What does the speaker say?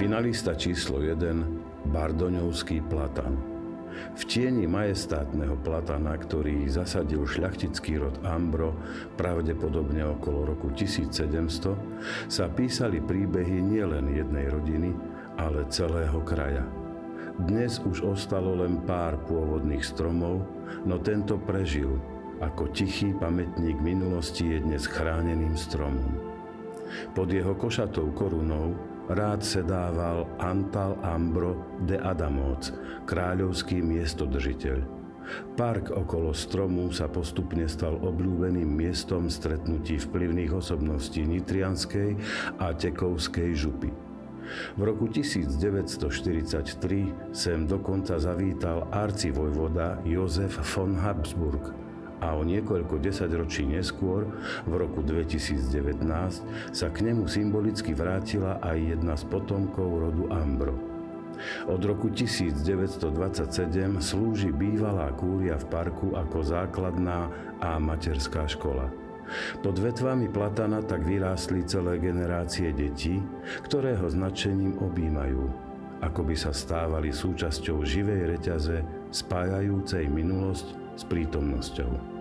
Finalista číslo 1, Bardoňovský platan. V tieni majestátneho platana, ktorý zasadil šľachtický rod Ambro pravdepodobne okolo roku 1700, sa písali príbehy nielen jednej rodiny, ale celého kraja. Dnes už ostalo len pár pôvodných stromov, no tento prežil. Ako tichý pamätník minulosti je dnes chráneným stromom. Pod jeho košatou korunou rád sedával Antal Ambro de Adamoc, kráľovský miestodržiteľ. Park okolo stromu sa postupne stal obľúbeným miestom stretnutí vplyvných osobností nitrianskej a tekovskej župy. V roku 1943 sem dokonca zavítal arcivojvoda Jozef von Habsburg a o niekoľko desaťročí neskôr, v roku 2019, sa k nemu symbolicky vrátila aj jedna z potomkov rodu Ambro. Od roku 1927 slúži bývalá kúria v parku ako základná a materská škola. Pod vetvami platana tak vyrástli celé generácie detí, ktoré ho značením objímajú, ako by sa stávali súčasťou živej reťaze spájajúcej minulosť s prítomnosťou.